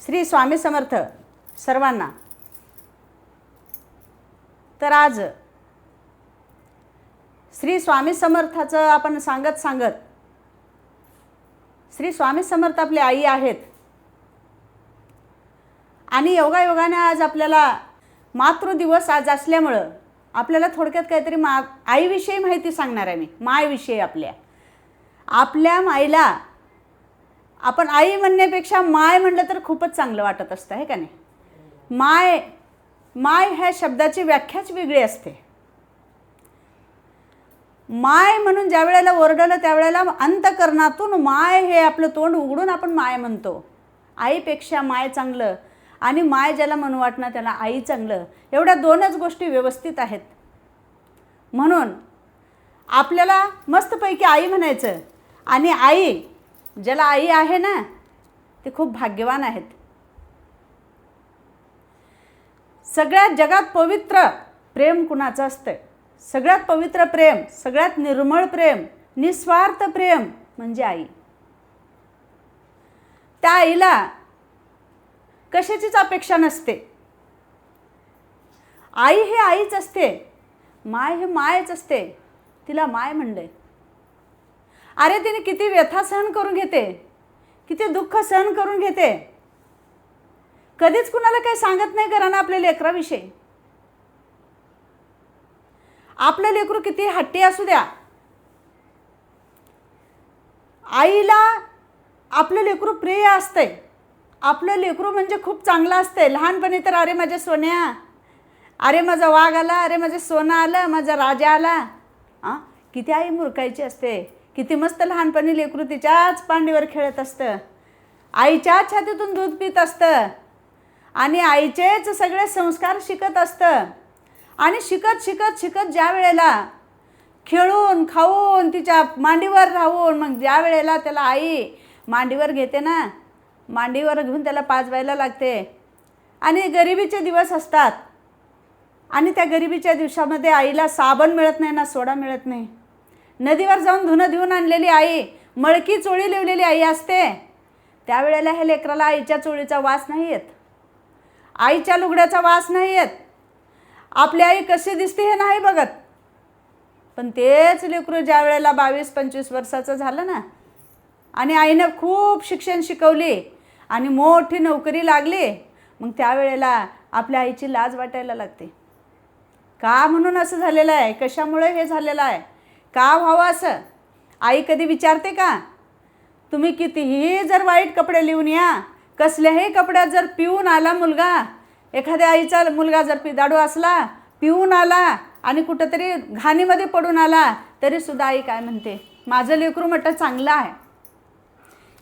श्री स्वामी समर्थ सर्वांना. तर आज श्री स्वामी समर्थाचं आपण सांगत श्री स्वामी समर्थ आपली आई आहेत आणि योगायोगाने आज आपल्याला मातृदिवस आज असल्यामुळं आपल्याला थोडक्यात काहीतरी आईविषयी माहिती सांगणार आहे मी. मायविषयी आपल्या माईला आपण आई म्हणण्यापेक्षा माय म्हटलं तर खूपच चांगलं वाटत असतं, आहे का नाही. माय ह्या शब्दाची व्याख्याच वेगळी असते. माय म्हणून ज्या वेळेला ओरडलं त्यावेळेला अंतकरणातून माय हे आपलं तोंड उघडून आपण माय म्हणतो. आईपेक्षा माय चांगलं आणि माय ज्याला म्हणू वाटणं त्याला आई चांगलं, एवढ्या दोनच गोष्टी व्यवस्थित आहेत. म्हणून आपल्याला मस्तपैकी आई म्हणायचं. आणि आई ज्याला आई आहे ना ते खूप भाग्यवान आहेत. सगळ्यात जगात पवित्र प्रेम कुणाचं असतं? सगळ्यात पवित्र प्रेम, सगळ्यात निर्मळ प्रेम, निस्वार्थ प्रेम म्हणजे आई. त्या आईला कशाचीच अपेक्षा नसते. आई हे आईच असते, माय हे मायच असते. तिला माय म्हणले. अरे तिने किती व्यथा सहन करून घेते, किती दुःख सहन करून घेते. कधीच कुणाला काही सांगत नाही घरानं आपल्या लेकराविषयी. आपलं लेकरू किती हट्टी असू द्या, आईला आपलं लेकरू प्रिय असते. आपलं लेकरू म्हणजे खूप चांगलं असते. लहानपणी तर अरे माझ्या सोन्या, अरे माझा वाघ आला, अरे माझं सोनं आलं, माझा राजा आला. किती आई मुरकायची असते. किती मस्त लहानपणी लेकरू तिच्याच पांडीवर खेळत असतं, आईच्याच छातीतून दूध पित असतं आणि आईचेच सगळे संस्कार शिकत असतं. आणि शिकत ज्या वेळेला खेळून खाऊन तिच्या मांडीवर राहून मग ज्या वेळेला त्याला आई मांडीवर घेते ना, मांडीवर घेऊन त्याला पाजवायला लागते. आणि गरिबीचे दिवस असतात आणि त्या गरिबीच्या दिवसामध्ये आईला साबण मिळत नाही ना सोडा मिळत नाही. नदीवर जाऊन धुणं धुवून आणलेली आई, मळकी चोळी लिवलेली आई असते. त्यावेळेला हे लेकराला आईच्या चोळीचा वास नाही येत, आईच्या लुगड्याचा वास नाही येत. आपली आई कशी दिसते हे नाही बघत. पण तेच लेकरू ज्या वेळेला 22-25 वर्षाचं झालं ना आणि आईनं खूप शिक्षण शिकवली आणि मोठी नोकरी लागली, मग त्यावेळेला आपल्या आईची लाज वाटायला लागते. का म्हणून असं झालेलं आहे? कशामुळे हे झालेलं आहे? का व्हावं असं? आई कधी विचारते का? तुम्ही कितीही जर वाईट कपडे लिहून या, कसल्याही कपड्यात जर पिऊन आला मुलगा, एखाद्या आईचा मुलगा जर पिदाडू असला, पिऊन आला आणि कुठंतरी घाणीमध्ये पडून आला, तरीसुद्धा आई काय म्हणते? माझं लेकरू म्हटलं चांगलं आहे.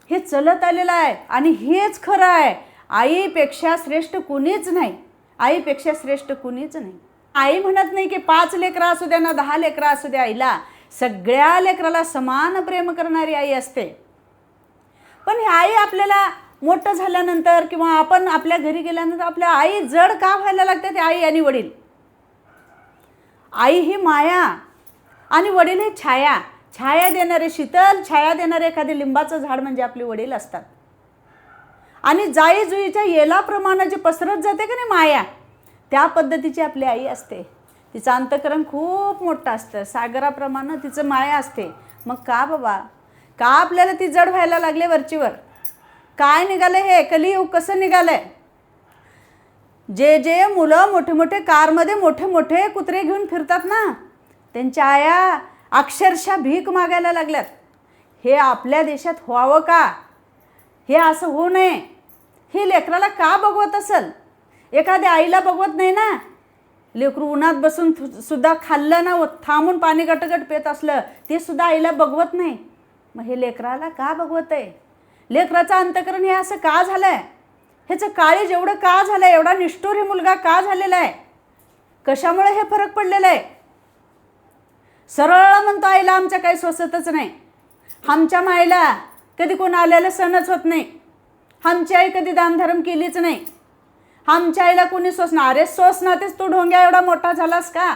हे चलत आलेलं आहे आणि हेच खरं आहे. आईपेक्षा श्रेष्ठ कुणीच नाही, आईपेक्षा श्रेष्ठ कुणीच नाही. आई म्हणत नाही की 5 लेकरं असू द्या ना 10 लेकरं असू द्या. आईला सगळ्या लेकराला समान प्रेम करणारी आई असते. पण ही आई आपल्याला मोठं झाल्यानंतर किंवा आपण आपल्या घरी गेल्यानंतर आपल्या आई जड का व्हायला लागते? ते आई आणि वडील. आई ही माया आणि वडील ही छाया. छाया देणारे, शीतल छाया देणारे एखादे लिंबाचं झाड म्हणजे आपले वडील असतात. आणि जाई जुईच्या येलाप्रमाणे जे पसरत जाते का नाही माया, त्या पद्धतीची आपली आई असते. तिचं अंतकरण खूप मोठं असतं, सागराप्रमाणे तिचं माया असते. मग का बाबा, का आपल्याला ती जड व्हायला लागले वरचीवर? काय निघालं हे कलियुग? कसं निघालंय? जे मुलं मोठे मोठे कारमध्ये मोठे मोठे कुत्रे घेऊन फिरतात ना, त्यांच्या आया अक्षरशः भीक मागायला लागल्यात. हे आपल्या देशात व्हावं का? हे असं होऊ नये. हे लेकराला का बघवत असेल? एखाद्या आईला बघवत नाही ना. लेकरू उन्हात बसून सुद्धा खाल्लं ना, थांबून पाणी गटगट पेत असलं ते सुद्धा आईला बघवत नाही. मग हे लेकराला का बघवत आहे? लेकराचं अंतकरण हे असं का झालं आहे? ह्याचं काळीज एवढं का झालं आहे? एवढा निष्ठुर हे मुलगा का झालेला आहे? कशामुळे हे फरक पडलेला आहे? सरळ म्हणतो आईला आमच्या काही सोसतच नाही. आमच्या माईला कधी कोण आलेलं सणच होत नाही. आमची आई कधी दानधर्म केलीच नाही. आमच्या आईला कोणी सोसणार? अरे सोसनातेच तू ढोंग्या एवढा मोठा झालास का?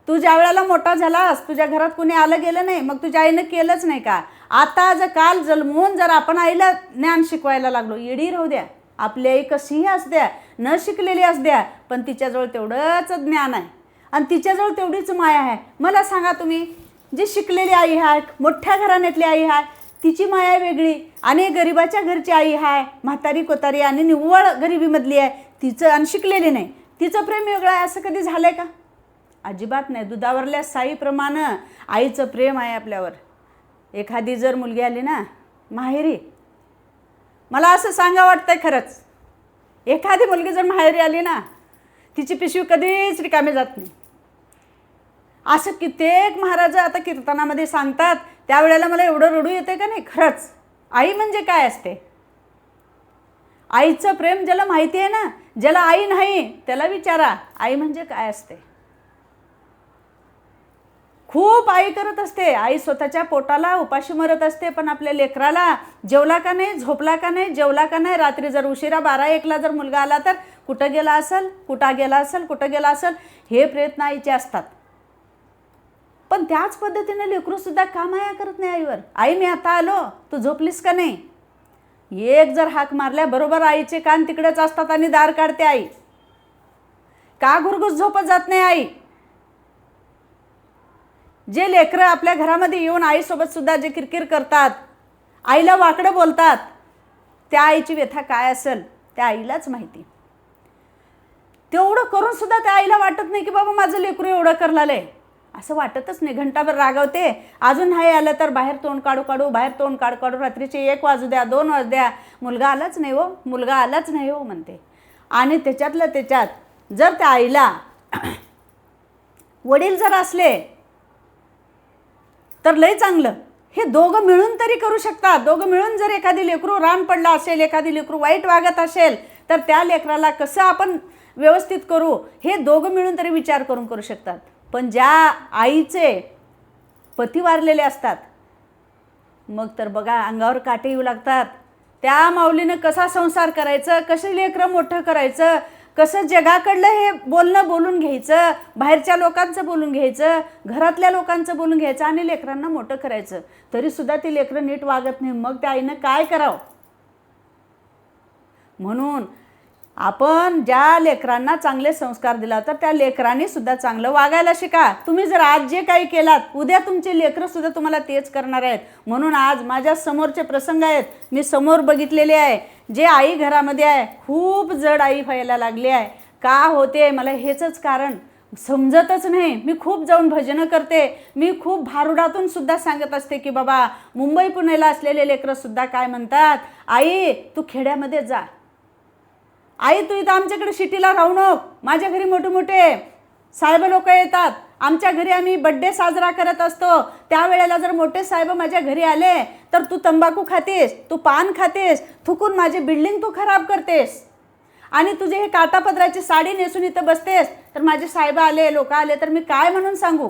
तू ज्या वेळेला मोठा झालास तुझ्या घरात कोणी आलं गेलं नाही, मग तुझ्या आईनं केलंच नाही का? आता जर काल जन्मून जर आपण आईला ज्ञान शिकवायला लागलो, येडी राहू द्या, आपली आई कशीही असू द्या, न शिकलेली असू द्या, पण तिच्याजवळ तेवढंच ज्ञान आहे आणि तिच्याजवळ तेवढीच माया आहे. मला सांगा तुम्ही, जी शिकलेली आई आहे, मोठ्या घराण्यातली आई आहे, तिची माया वेगळी, आणि गरिबाच्या घरची आई आहे, म्हातारी कोतारी आणि निव्वळ गरिबीमधली आहे, तिचं आणि शिकलेली नाही, तिचं प्रेम वेगळं आहे. असं कधी झालं आहे का? अजिबात नाही. दुधावरल्या साईप्रमाणे आईचं प्रेम आहे आपल्यावर. एखादी जर मुलगी आली ना माहेरी, मला असं सांगा वाटतंय खरंच, एखादी मुलगी जर माहेरी आली ना, तिची पिशवी कधीच रिकामी जात नाही. असं कित्येक महाराज आता कीर्तनामध्ये सांगतात, त्यावेळेला मला एवढं रडू येते का नाही. खरंच आई म्हणजे काय असते, आईचं प्रेम ज्याला माहिती आहे ना, ज्याला आई नाही त्याला विचारा आई म्हणजे काय असते. खूप आई करत असते, आई स्वतःच्या पोटाला उपाशी मरत असते, पण आपल्या लेकराला जेवला का नाही, झोपला का नाही, जेवला का नाही, रात्री जर उशिरा 12-1ला जर मुलगा आला तर कुठं गेला असेल, कुठं गेला असेल, कुठं गेला असेल, हे प्रयत्न आईचे असतात. पण त्याच पद्धतीने लेकरूसुद्धा का माया करत नाही आईवर. आई मी आता आलो, तू झोपलीस का नाही. एक जर हाक मारल्या बरोबर आईचे कान तिकडेच असतात आणि दार काढते आई. का घुरघुस झोपत जात नाही आई. जे लेकरं आपल्या घरामध्ये येऊन आईसोबत सुद्धा जे किरकिर करतात, आईला वाकडं बोलतात, त्या आईची व्यथा काय असेल त्या आईलाच माहिती. तेवढं करून सुद्धा त्या आईला वाटत नाही की बाबा माझं लेकरू एवढं करलालंय, असं वाटतच नाही. घंटाभर रागवते, अजून नाही आलं तर बाहेर तोंड काढू काढू, बाहेर तोंड काढू काढू, रात्रीचे 1 वाजू द्या, 2 वाजू द्या, मुलगा आलाच नाही हो, मुलगा आलाच नाही हो म्हणते. आणि त्याच्यातल्या त्याच्यात जर त्या आईला वडील जर असले तर लय चांगलं. हे दोघं मिळून तरी करू शकतात. दोघं मिळून जर एखादी लेकरू रान पडला असेल, एखादी लेकरू वाईट वागत असेल, तर त्या लेकराला कसं आपण व्यवस्थित करू हे दोघं मिळून तरी विचार करून करू शकतात. पण ज्या आईचे पती वारलेले असतात, मग तर बघा अंगावर काटे येऊ लागतात. त्या माऊलीनं कसा संसार करायचं, कसं लेकरं मोठं करायचं, कसं जगाकडलं हे बोलणं बोलून घ्यायचं, बाहेरच्या लोकांचं बोलून घ्यायचं, घरातल्या लोकांचं बोलून घ्यायचं आणि लेकरांना मोठं करायचं. तरीसुद्धा ती लेकरं नीट वागत नाही, मग त्या आईनं काय करावं. म्हणून आपण ज्या लेकरांना चांगले संस्कार दिला तर त्या लेकरांनी सुद्धा चांगलं वागायला शिका. तुम्ही जर आज जे काही केलात उद्या तुमचे लेकरं सुद्धा तुम्हाला तेच करणार आहेत. म्हणून आज माझ्या समोरचे प्रसंग आहेत, मी समोर बघितलेले आहे, जे आई घरामध्ये आहे खूप जड आई व्हायला लागली आहे. का होते मला हेचंच कारण समजतच नाही. मी खूप जाऊन भजनं करते, मी खूप भारुडातून सुद्धा सांगत असते की बाबा मुंबई पुण्याला असलेले लेकरं सुद्धा काय म्हणतात, आई तू खेड्यामध्ये जा, आई तू इथं आमच्याकडे सिटीला राहू नको, माझ्या घरी मोठे मोठे साहेब लोक येतात, आमच्या घरी आम्ही बड्डे साजरा करत असतो, त्यावेळेला जर मोठे साहेब माझ्या घरी आले तर तू तंबाखू खातेस, तू पान खातेस, थुकून माझी बिल्डिंग तू खराब करतेस, आणि तुझे हे काटापदराची साडी नेसून इथं बसतेस, तर माझे साहेब आले, लोक आले तर मी काय म्हणून सांगू.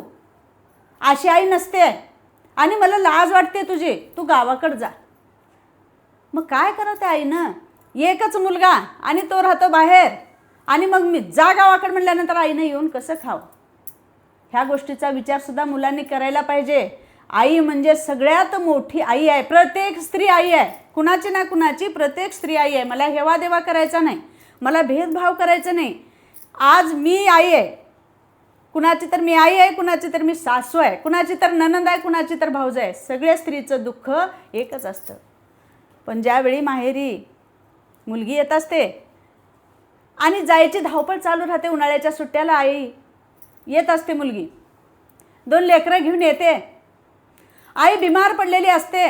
अशी आई नसते आणि मला लाज वाटते तुझी, तू गावाकडे जा. मग काय करत आहे आईनं, एकच मुलगा आणि तो राहतो बाहेर, आणि मग मी जा गावाकडे म्हटल्यानंतर आईनं येऊन कसं खावं. ह्या गोष्टीचा विचारसुद्धा मुलांनी करायला पाहिजे. आई म्हणजे सगळ्यात मोठी आई आहे. प्रत्येक स्त्री आई आहे, कुणाची ना कुणाची प्रत्येक स्त्री आई आहे. मला हेवा देवा करायचा नाही, मला भेदभाव करायचा नाही. आज मी आई आहे, कुणाची तर मी आई आहे, कुणाची तर मी सासू आहे, कुणाची तर नणंद आहे, कुणाची तर भाऊज आहे. सगळ्या स्त्रीचं दुःख एकच असतं. पण ज्यावेळी माहेरी मुलगी येत असते आणि जायची धावपळ चालू राहते, उन्हाळ्याच्या सुट्ट्याला आई येत असते, मुलगी 2 लेकरं घेऊन येते, आई बिमार पडलेली असते,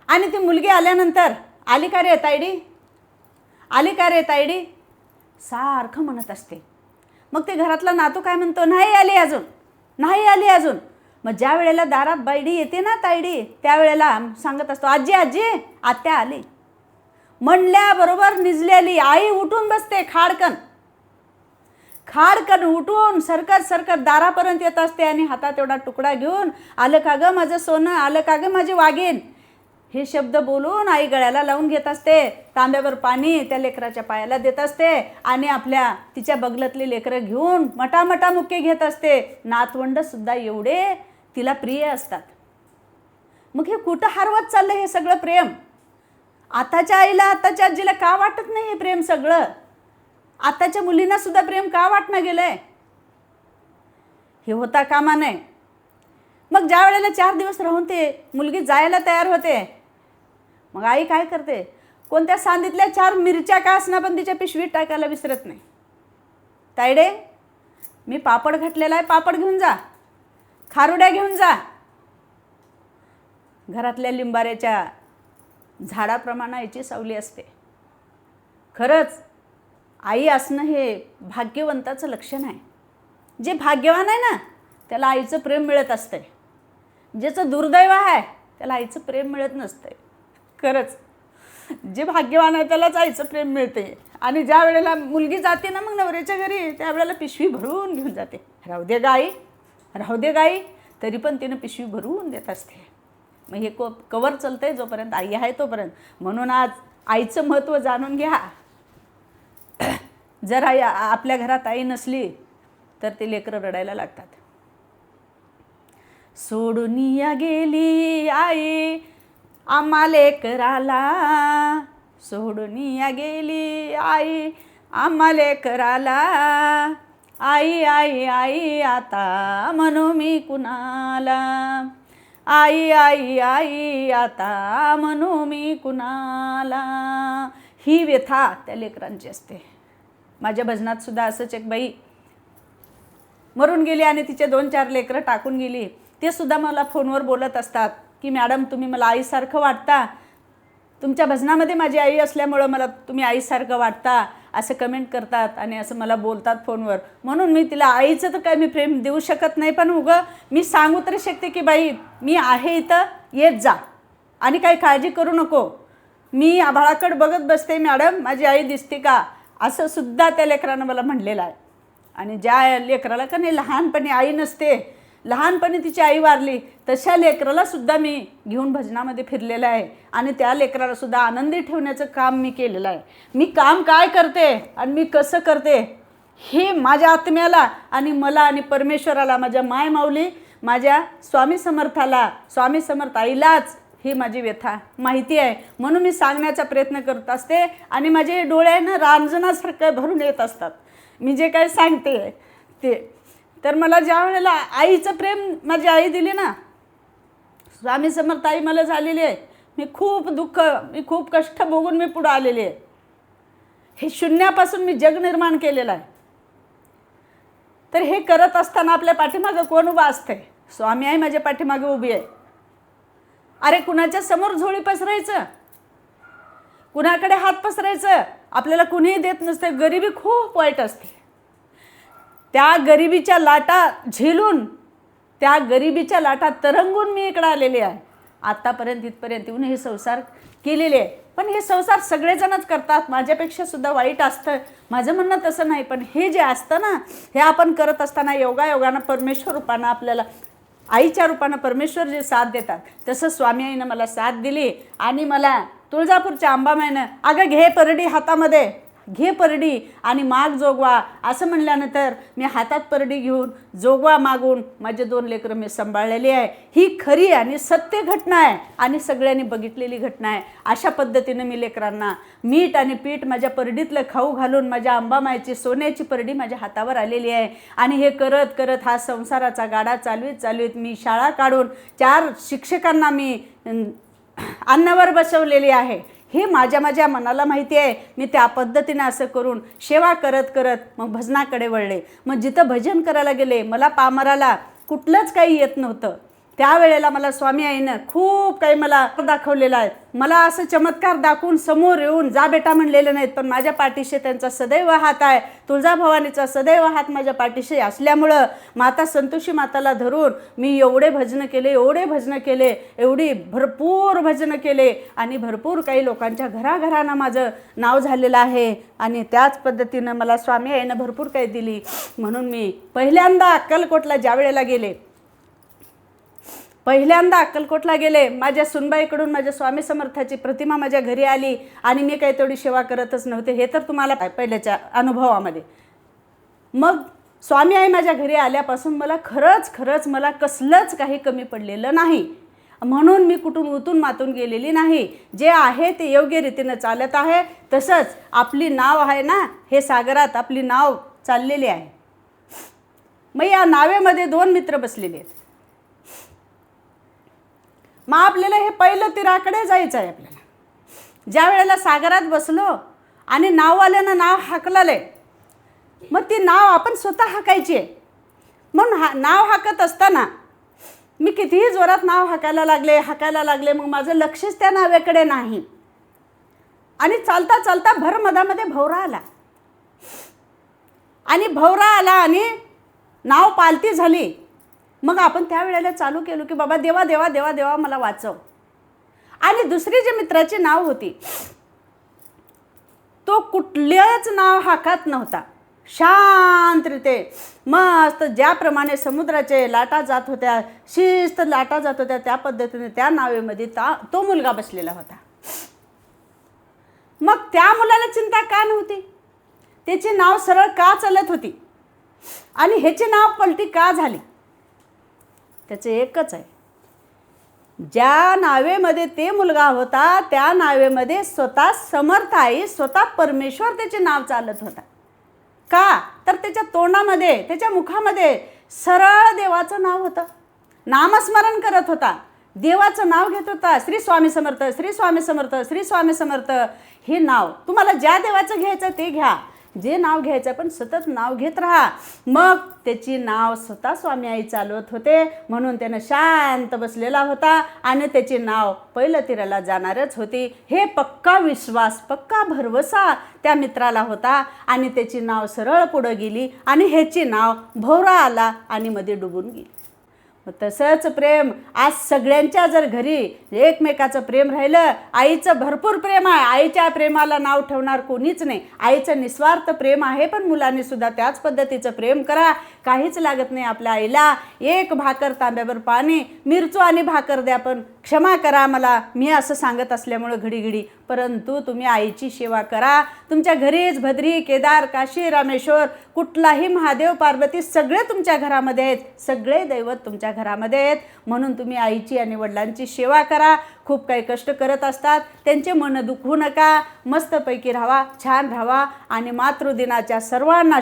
आणि ती मुलगी आल्यानंतर आली का रे तायडी, आली का रे तायडी सारखं म्हणत असते. मग ते घरातला नातू काय म्हणतो, नाही आली अजून, नाही आली अजून. मग ज्या वेळेला दारात बायडी येते ना तायडी, त्यावेळेला सांगत असतो, आजी आजी आत्या आली. म्हणल्याबरोबर निजलेली आई उठून बसते, खाडकन खाडकन उठून सरकत सरकत दारापर्यंत येत असते आणि हातात एवढा तुकडा घेऊन, आलं का गं माझं सोनं, आलं का गं माझी वाघीण, हे शब्द बोलून आई गळ्याला लावून घेत असते. तांब्यावर पाणी त्या लेकराच्या पायाला देत असते आणि आपल्या तिच्या बगलातली लेकरं घेऊन मटामटा मुक्के घेत असते. नातवंड सुद्धा एवढे तिला प्रिय असतात. मग हे कुठं हरवत चाललं हे सगळं प्रेम? आताच्या आईला, आताच्या आजीला का वाटत नाही हे प्रेम सगळं? आताच्या मुलींना सुद्धा प्रेम का वाटणं गेलंय? हे होता कामा नये. मग ज्या वेळेला 4 दिवस राहून ते मुलगी जायला तयार होते, मग आई काय करते? कोणत्या सांदीतल्या 4 मिरच्या का असणं पण तिच्या पिशवीत टाकायला विसरत नाही. तायडे, मी पापड घातलेला आहे, पापड घेऊन जा, खारुड्या घेऊन जा. घरातल्या लिंबाऱ्याच्या झाडाप्रमाणे आईची सावली असते. खरंच आई असणं हे भाग्यवंताचं लक्षण आहे. जे भाग्यवान आहे ना त्याला आईचं प्रेम मिळत असतंय. ज्याचं दुर्दैव आहे त्याला आईचं प्रेम मिळत नसतंय. खरंच जे भाग्यवान आहे त्यालाच आईचं प्रेम मिळते. आणि ज्या वेळेला मुलगी जाते ना मग नवऱ्याच्या घरी, त्यावेळेला पिशवी भरून घेऊन जाते. राहू दे गाई, राहू दे गाई, तरी पण तिनं पिशवी भरून देत असते. मग हे कवर चालतंय जोपर्यंत आई आहे तोपर्यंत. म्हणून आज आईचं महत्त्व जाणून घ्या. जर आई आपल्या घरात आई नसली तर ते लेकरं रडायला लागतात. सोडून या गेली आई आम्हा लेकराला, सोडून या गेली आई आम्हा लेकराला. आई आई आई आता म्हणू मी कुणाला, आई आई आई आता म्हणू मी कुणाला. ही व्यथा त्या लेकरांची असते. माझ्या भजनात सुद्धा असंच एक बाई मरून गेली आणि तिचे 2-4 लेकरं टाकून गेली. ते सुद्धा मला फोनवर बोलत असतात की मॅडम तुम्ही मला आईसारखं वाटता, तुमच्या भजनामध्ये माझी आई असल्यामुळं मला तुम्ही आईसारखं वाटता, असं कमेंट करतात आणि असं मला बोलतात फोनवर. म्हणून मी तिला आईचं तर काय मी प्रेम देऊ शकत नाही, पण उगं मी सांगू तरी शकते की बाई मी आहे इथं, येत जा आणि काही काळजी करू नको. मी आभाळाकडे बघत बसते, मॅडम माझी आई दिसते का, असं सुद्धा त्या लेकरानं मला म्हणलेलं आहे. आणि ज्या लेकराला का नाही लहानपणी आई नसते, लहानपणी तिची आई वारली, तशा लेकराला सुद्धा मी घेऊन भजनामध्ये फिरलेलं आहे आणि त्या लेकराला सुद्धा आनंदी ठेवण्याचं काम मी केलेलं आहे. मी काम काय करते आणि मी कसं करते हे माझ्या आत्म्याला आणि मला आणि परमेश्वराला, माझ्या माय माऊली, माझ्या स्वामी समर्थाला, स्वामी समर्थ आईलाच ही माझी व्यथा माहिती आहे. म्हणून मी सांगण्याचा प्रयत्न करत असते आणि माझे डोळ्यानं रांजणासारखं भरून येत असतात मी जे काही सांगते ते. तर मला ज्या वेळेला आईचं प्रेम माझी आई दिली ना, स्वामी समर्थ आई मला झालेली आहे. मी खूप दुःख, मी खूप कष्ट भोगून मी पुढं आलेली आहे. हे शून्यापासून मी जग निर्माण केलेलं आहे. तर हे करत असताना आपल्या पाठीमागं कोण उभा असते? स्वामी आई माझ्या पाठीमागे उभी आहे. अरे कुणाच्या समोर झोळी पसरायचं, कुणाकडे हात पसरायचं? आपल्याला कुणीही देत नसते. गरिबी खूप वाईट असते. त्या गरिबीच्या लाटा झेलून, त्या गरिबीच्या लाटा तरंगून मी इकडं आलेले आहे. आत्तापर्यंत इथपर्यंत येऊन हे संसार केलेले आहे. पण हे संसार सगळेजणच करतात, माझ्यापेक्षा सुद्धा वाईट असतं, माझं म्हणणं तसं नाही. पण हे जे असतं ना, हे आपण करत असताना योगायोगानं परमेश्वर रूपानं आपल्याला, आईच्या रूपानं परमेश्वर जे साथ देतात, तसं स्वामी आईनं मला साथ दिली. आणि मला तुळजापूरच्या अंबामाईनं अगं घे परडी हातामध्ये, घे परडी आणि माग जोगवा असं म्हणल्यानंतर मी हातात परडी घेऊन जोगवा मागून माझे 2 लेकरं मी सांभाळलेली आहे. ही खरी आणि सत्य घटना आहे आणि सगळ्यांनी बघितलेली घटना आहे. अशा पद्धतीनं मी लेकरांना मीठ आणि पीठ माझ्या परडीतलं खाऊ घालून माझ्या अंबामाईची सोन्याची परडी माझ्या हातावर आलेली आहे. आणि हे करत करत हा संसाराचा गाडा चालवीत मी शाळा काढून 4 शिक्षकांना मी अन्नावर बसवलेली आहे. हे माझ्या मनाला माहिती आहे. मी त्या पद्धतीने असं करून सेवा करत करत मग भजनाकडे वळले. मग जिथं भजन करायला गेले, मला पामराला कुठलंच काही येत नव्हतं. त्यावेळेला मला स्वामी आईनं खूप काही मला दाखवलेलं आहे. मला असं चमत्कार दाखवून समोर येऊन जा बेटा म्हणलेलं नाहीत, पण माझ्या पाठीशी त्यांचा सदैव हात आहे. तुळजाभवानीचा सदैव हात माझ्या पाठीशी असल्यामुळं माता संतोषी माताला धरून मी एवढे भजनं केले, एवढी भरपूर भजनं केले आणि भरपूर काही लोकांच्या घराघरांना माझं नाव झालेलं आहे. आणि त्याच पद्धतीनं मला स्वामी आईनं भरपूर काही दिली. म्हणून मी पहिल्यांदा अक्कलकोटला ज्या वेळेला गेले, अक्कलकोटला गेले, माझ्या सुनबाईकडून माझ्या स्वामी समर्थाची प्रतिमा माझ्या घरी आली आणि मी काही तेवढी सेवा करतच नव्हते, हे तर तुम्हाला पहिल्याच्या अनुभवामध्ये. मग स्वामी आई माझ्या घरी आल्यापासून मला खरंच मला कसलंच काही कमी पडलेलं नाही. म्हणून मी उतून मातून गेलेली नाही. जे आहे ते योग्य रीतीनं चालत आहे. तसंच आपली नाव आहे ना, हे सागरात आपली नाव चाललेली आहे. मग या नावेमध्ये 2 मित्र बसलेले आहेत. मग आपल्याला हे पहिलं तीराकडे जायचं आहे. आपल्याला ज्या वेळेला सागरात बसलो आणि नाववाल्यानं नाव हाकलले, मग ती नाव आपण स्वतः हाकायची आहे. म्हणून नाव हाकत असताना मी कितीही जोरात नाव हाकायला लागले, मग माझं लक्षच त्या नावेकडे नाही. आणि चालता चालता भरमधामध्ये भवरा आला आणि नाव पालती झाली. मग आपण त्यावेळेला चालू केलो की बाबा देवा देवा देवा देवा मला वाचव. आणि दुसरी जी मित्राची नाव होती, तो कुठल्याच नाव हाकत नव्हता. शांतरीते मस्त ज्याप्रमाणे समुद्राचे लाटा जात होत्या, शिस्त लाटा जात होत्या, त्या पद्धतीने त्या नावेमध्ये तो मुलगा बसलेला होता. मग त्या मुलाला चिंता का नव्हती? त्याची नाव सरळ का चालत होती आणि ह्याची नाव पलटी का झाली? त्याचं एकच आहे, ज्या नावेमध्ये ते मुलगा होता त्या नावेमध्ये स्वतः समर्थ आई, स्वतः परमेश्वर त्याचे नाव चालत होता. का तर त्याच्या तोंडामध्ये, त्याच्या मुखामध्ये सरळ देवाचं नाव होतं. नामस्मरण करत होता, देवाचं नाव घेत होता. श्री स्वामी समर्थ, श्री स्वामी समर्थ, श्री स्वामी समर्थ. हे नाव तुम्हाला ज्या देवाचं घ्यायचं ते घ्या, जे नाव घ्यायचं पण सतत नाव घेत राहा. मग त्याची नाव स्वतः स्वामी आई चालवत होते. म्हणून त्यानं शांत बसलेला होता आणि त्याची नाव पहिलं तीराला जाणारच होती. हे पक्का विश्वास, पक्का भरवसा त्या मित्राला होता. आणि त्याची नाव सरळ पुढं गेली आणि ह्याची नाव भवरा आला आणि मध्ये डुबून गेली. तसंच प्रेम आज सगळ्यांच्या जर घरी एकमेकाचं प्रेम राहिलं, आईचं भरपूर प्रेम आहे, आईच्या प्रेमाला नाव ठेवणार कोणीच नाही. आईचं निस्वार्थ प्रेम आहे, पण मुलांनी सुद्धा त्याच पद्धतीचं प्रेम करा. काहीच लागत नाही आपल्या आईला. 1 भाकर तांब्यावर पाणी, मिरचू आणि भाकर द्या, पण क्षमा करा मला, मी असं सांगत असल्यामुळं घडी, परंतु तुम्ही आईची सेवा करा. तुमच्या घरीच भद्री, केदार, काशी, रामेश्वर, कुठलाही महादेव, पार्वती सगळे तुमच्या घरामध्ये आहेत, सगळे दैवत तुमच्या घरामध्ये आहेत. म्हणून तुम्ही आईची आणि वडिलांची सेवा करा. खूप काही कष्ट करत असतात, त्यांचे मन दुखवू नका. मस्तपैकी राहावा, छान राहावा. आणि मातृदिनाच्या सर्वांना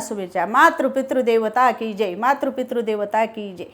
शुभेच्छा. मातृपितृदेवता की जय.